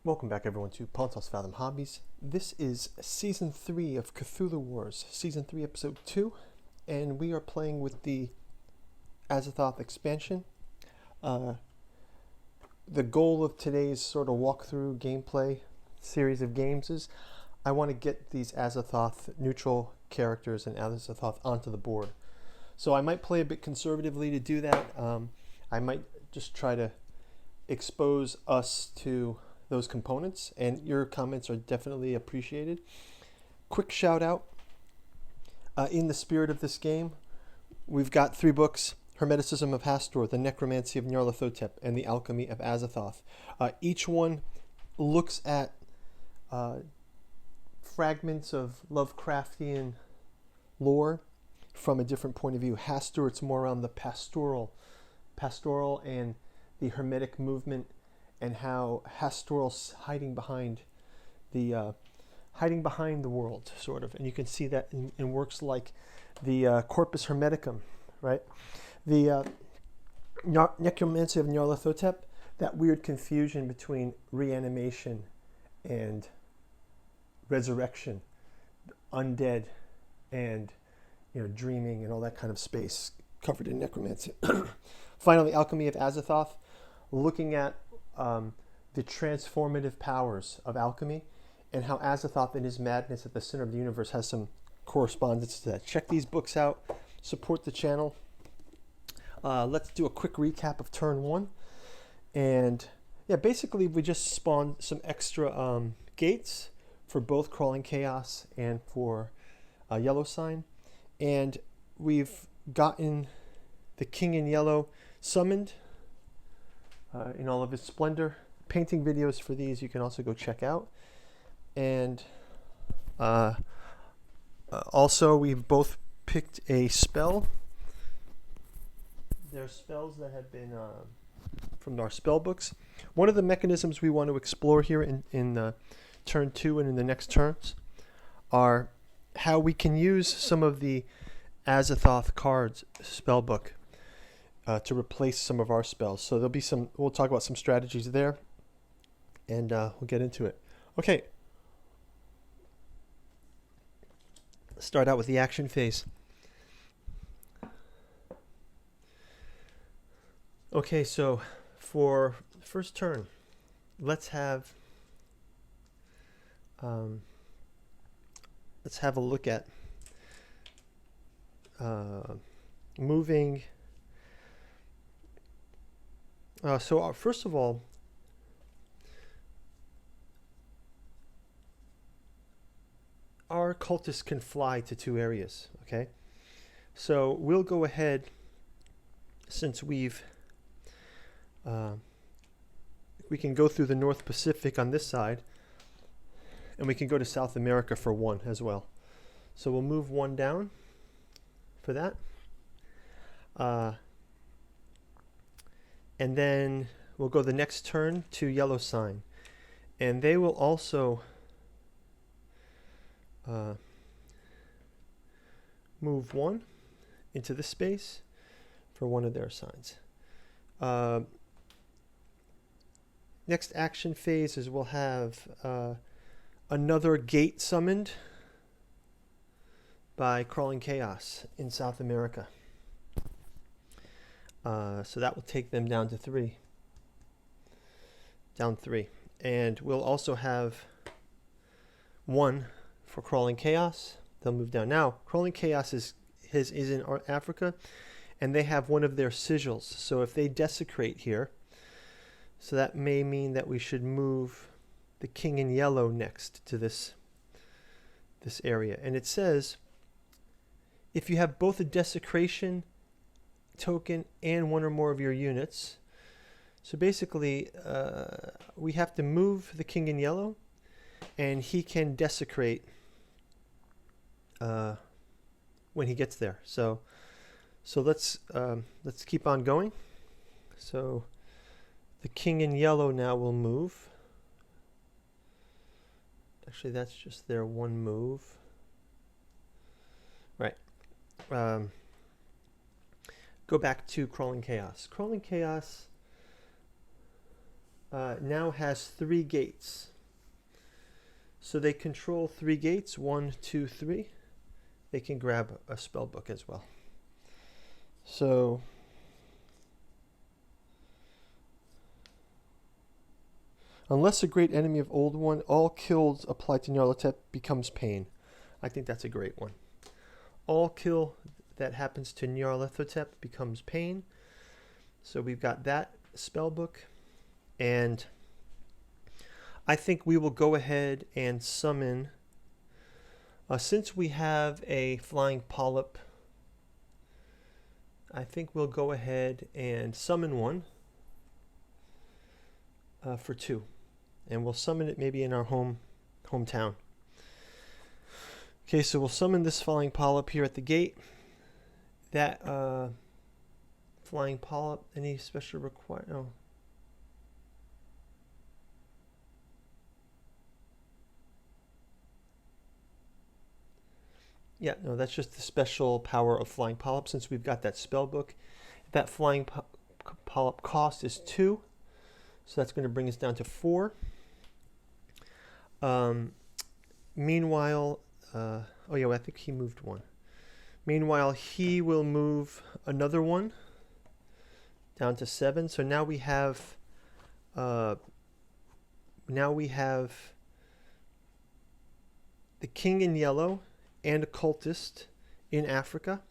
Welcome back everyone to Pontos Fathom Hobbies. This is Season 3 of Cthulhu Wars, Season 3 Episode 2, and we are playing with the Azathoth expansion. The goal of today's sort of walkthrough gameplay series of games is I want to get these Azathoth neutral characters and Azathoth onto the board. So I might play a bit conservatively to do that. I might just try to expose us to those components, and your comments are definitely appreciated. Quick shout out, in the spirit of this game, we've got 3 books: Hermeticism of Hastur, The Necromancy of Nyarlathotep, and The Alchemy of Azathoth. Each one looks at fragments of Lovecraftian lore from a different point of view. Hastur, it's more around the pastoral and the Hermetic movement, and how Hastur's hiding behind the world, sort of. And you can see that in works like the Corpus Hermeticum, right? The Necromancy of Nyarlathotep, that weird confusion between reanimation and resurrection, undead and dreaming and all that kind of space covered in necromancy. Finally, Alchemy of Azathoth, looking at the transformative powers of alchemy and how Azathoth in his madness at the center of the universe has some correspondence to that. Check these books out, support the channel. Let's do a quick recap of turn 1. And yeah, basically we just spawned some extra gates for both Crawling Chaos and for Yellow Sign. And we've gotten the King in Yellow summoned in all of its splendor. Painting videos for these you can also go check out. And also we've both picked a spell. They're spells that have been from our spell books. One of the mechanisms we want to explore here in turn 2 and in the next turns are how we can use some of the Azathoth cards spell book to replace some of our spells. So there'll be we'll talk about some strategies there, and we'll get into it. Okay. Let's start out with the action phase. Okay, so for first turn, let's have a look at moving. First of all, our cultists can fly to 2 areas, okay? So we'll go ahead, since we can go through the North Pacific on this side, and we can go to South America for 1 as well. So we'll move 1 down for that. And then we'll go the next turn to Yellow Sign. And they will also move 1 into this space for 1 of their signs. Next action phase is we'll have another gate summoned by Crawling Chaos in South America. So that will take them down to 3. Down 3. And we'll also have 1 for Crawling Chaos. They'll move down. Now, Crawling Chaos is in Africa, and they have one of their sigils. So if they desecrate here, so that may mean that we should move the King in Yellow next to this area. And it says, if you have both a desecration token and 1 or more of your units. So basically, we have to move the King in Yellow, and he can desecrate when he gets there. So let's keep on going. So the King in Yellow now will move. Actually, that's just their 1 move. Right. Go back to Crawling Chaos. Crawling Chaos now has 3 gates. So they control 3 gates, 1, 2, 3. They can grab a spell book as well. So unless a great enemy of old one, all kills applied to Nyarlathotep becomes pain. I think that's a great one. All kill that happens to Nyarlathotep becomes pain. So we've got that spell book. And I think we will go ahead and summon, since we have a flying polyp, I think we'll go ahead and summon one for 2. And we'll summon it maybe in our hometown. Okay, so we'll summon this flying polyp here at the gate. That flying polyp, any special require? Oh. Yeah, no, that's just the special power of flying polyp since we've got that spell book. That flying polyp cost is 2. So that's going to bring us down to 4. Meanwhile, oh yeah, well, I think he moved 1. Meanwhile, he will move another 1 down to 7. So now we have the king in yellow and a cultist in Africa.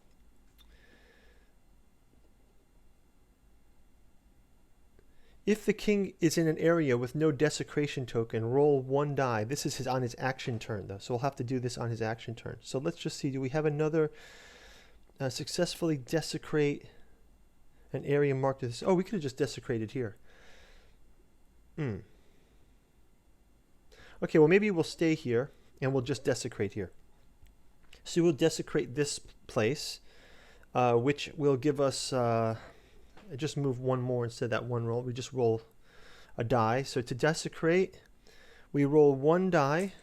If the king is in an area with no desecration token, roll 1 die. This is on his action turn, though, so we'll have to do this on his action turn. So let's just see, do we have another successfully desecrate an area marked as... Oh, we could have just desecrated here. Okay, well, maybe we'll stay here, and we'll just desecrate here. So we'll desecrate this place, which will give us... just move 1 more instead of that 1 roll. We just roll a die. So to desecrate, we roll 1 die.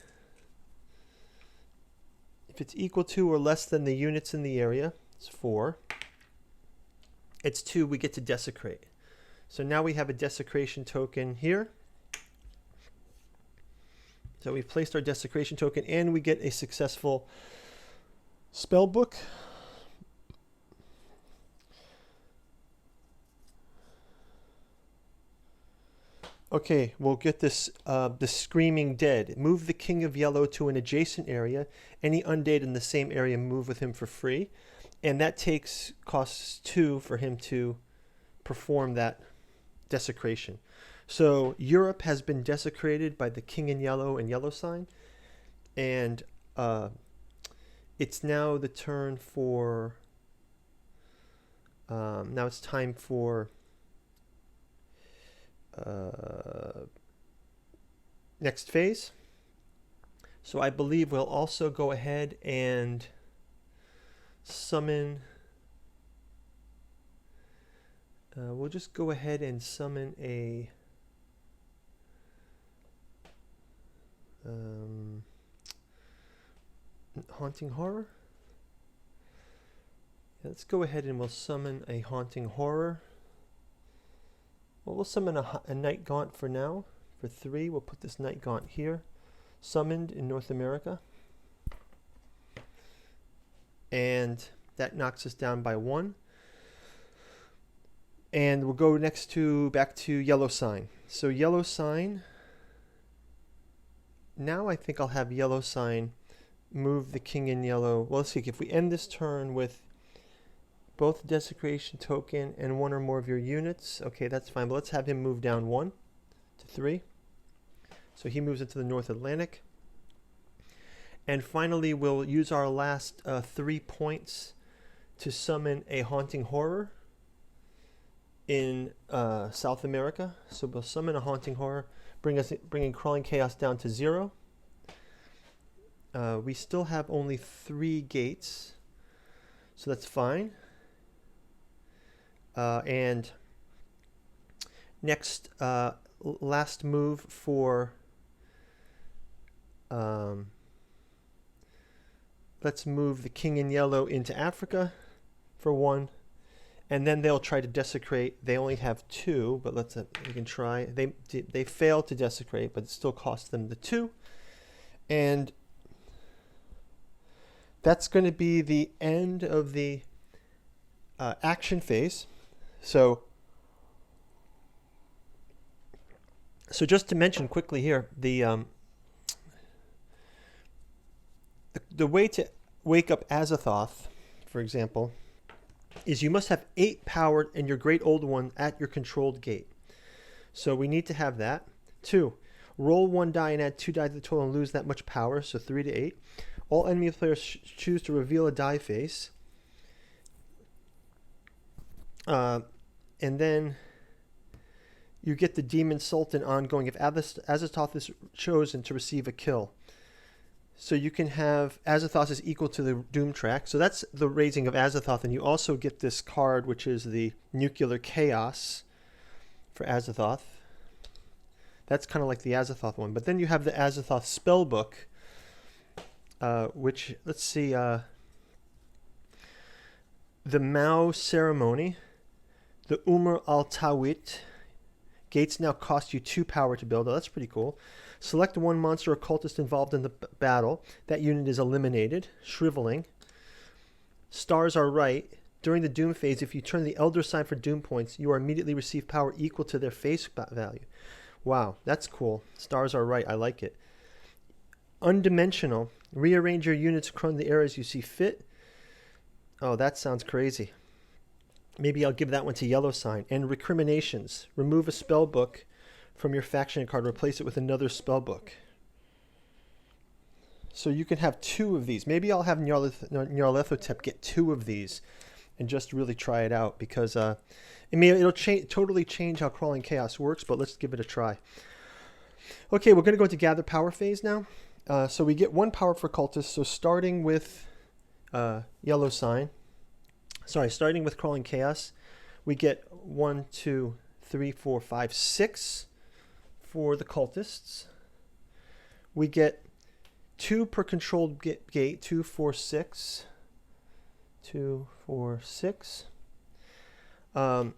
If it's equal to or less than the units in the area, it's 4. It's 2, we get to desecrate. So now we have a desecration token here. So we've placed our desecration token and we get a successful spell book. Okay, we'll get this, the Screaming Dead. Move the King of Yellow to an adjacent area. Any undead in the same area move with him for free. And that costs 2 for him to perform that desecration. So Europe has been desecrated by the King in Yellow and Yellow sign. And it's now the turn for... now it's time for... next phase. So I believe we'll also go ahead and summon... we'll just go ahead and summon a... haunting horror. Yeah, let's go ahead and we'll summon a haunting horror. Well, we'll summon a night gaunt for now. For 3, we'll put this night gaunt here. Summoned in North America. And that knocks us down by 1. And we'll go back to Yellow sign. So Yellow sign. Now I think I'll have Yellow sign move the King in Yellow. Well, let's see. If we end this turn with both the desecration token and 1 or more of your units, okay, that's fine. But let's have him move down 1 to 3. So he moves into the North Atlantic. And finally, we'll use our last 3 points to summon a haunting horror in South America. So we'll summon a haunting horror, bringing crawling chaos down to 0. We still have only 3 gates, so that's fine. And next, last move for, let's move the King in Yellow into Africa for 1, And then they'll try to desecrate. They only have 2, but we can try. They fail to desecrate, but it still costs them the 2. And that's going to be the end of the action phase. So just to mention quickly here, the way to wake up Azathoth, for example, is you must have 8 power and your great old one at your controlled gate. So we need to have that. 2, roll 1 die and add 2 die to the total and lose that much power, so 3 to 8. All enemy players choose to reveal a die face. And then you get the Demon Sultan ongoing if Azathoth is chosen to receive a kill. So you can have Azathoth is equal to the Doom track. So that's the raising of Azathoth. And you also get this card, which is the Nuclear Chaos for Azathoth. That's kind of like the Azathoth one. But then you have the Azathoth Spellbook, which, let's see, the Mao Ceremony, the Umar al-Tawit. Gates now cost you 2 power to build. Oh, that's pretty cool. Select 1 monster or cultist involved in the battle. That unit is eliminated. Shriveling. Stars are right. During the Doom phase, if you turn the Elder Sign for Doom points, you are immediately receive power equal to their face value. Wow, that's cool. Stars are right. I like it. Undimensional. Rearrange your units according to the areas you see fit. Oh, that sounds crazy. Maybe I'll give that one to Yellow Sign. And Recriminations. Remove a spell book from your faction card. Replace it with another spell book. So you can have 2 of these. Maybe I'll have Nyarlathotep get 2 of these and just really try it out, because it'll totally change how Crawling Chaos works, but let's give it a try. Okay, we're going to go into Gather Power phase now. So we get 1 power for cultists. So starting with Yellow Sign. Starting with Crawling Chaos, we get 1, 2, 3, 4, 5, 6 for the cultists. We get 2 per controlled gate, 2, 4, 6. 2, 4, 6. And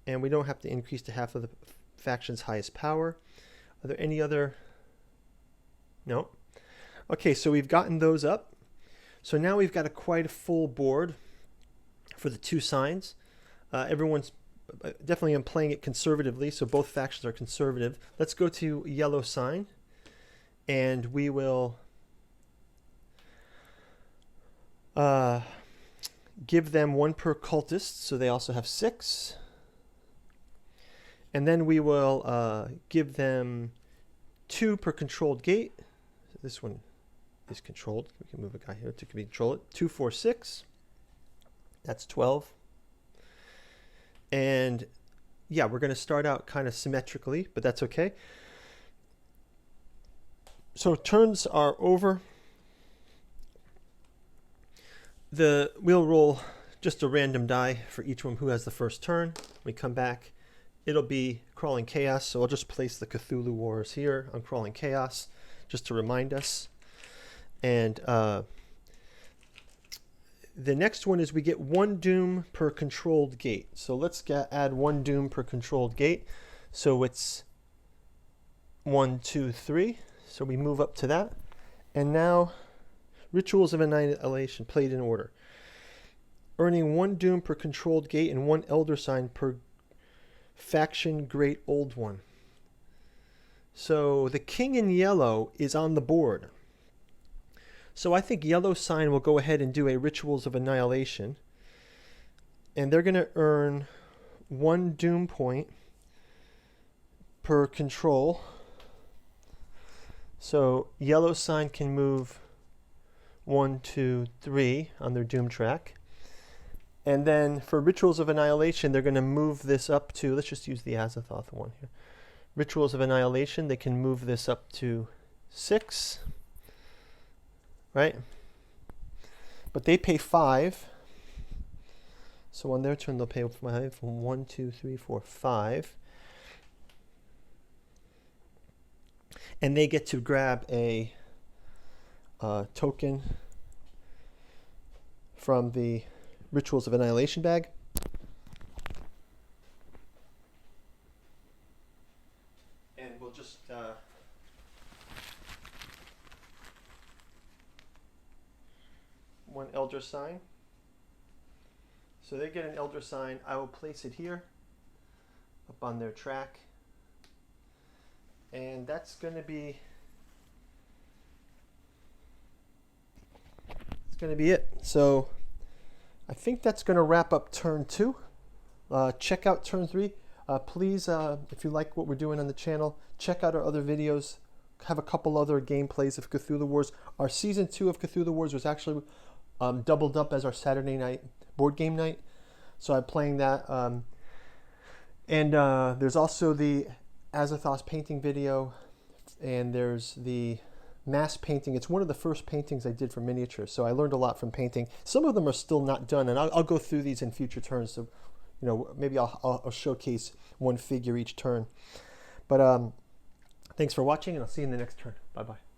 we don't have to increase to half of the faction's highest power. Are there any other? No. Okay, so we've gotten those up. So now we've got quite a full board for the 2 signs. Everyone's definitely, I'm playing it conservatively, so both factions are conservative. Let's go to Yellow Sign, and we will give them 1 per cultist, so they also have 6. And then we will give them 2 per controlled gate. So this one is controlled. We can move a guy here to control it. 2, 4, 6. That's 12. And yeah, we're going to start out kind of symmetrically, but that's okay. So turns are over. We'll roll just a random die for each one who has the first turn. We come back. It'll be Crawling Chaos, so I'll just place the Cthulhu Wars here on Crawling Chaos just to remind us. And the next one is we get 1 doom per controlled gate. So let's add 1 doom per controlled gate. So it's 1, 2, 3. So we move up to that. And now Rituals of Annihilation played in order. Earning 1 doom per controlled gate and 1 Elder Sign per faction Great Old One. So the king in yellow is on the board. So I think Yellow Sign will go ahead and do a Rituals of Annihilation. And they're going to earn 1 doom point per control. So Yellow Sign can move 1, 2, 3 on their doom track. And then for Rituals of Annihilation, they're going to move this up to, let's just use the Azathoth one here. Rituals of Annihilation, they can move this up to 6. Right? But they pay 5. So on their turn, they'll pay 5. 1, 2, 3, 4, 5. And they get to grab a token from the Rituals of Annihilation bag. And we'll just one elder sign. So they get an elder sign. I will place it here up on their track. And that's going to be it. So I think that's going to wrap up turn 2. Check out turn 3. Please, if you like what we're doing on the channel, check out our other videos. Have a couple other gameplays of Cthulhu Wars. Our season 2 of Cthulhu Wars was actually doubled up as our Saturday night board game night. So I'm playing that. And there's also the Azathoth painting video, and there's the mass painting. It's one of the first paintings I did for miniatures, so I learned a lot from painting. Some of them are still not done, and I'll go through these in future turns. So, you know, maybe I'll showcase one figure each turn. But thanks for watching, and I'll see you in the next turn. Bye-bye.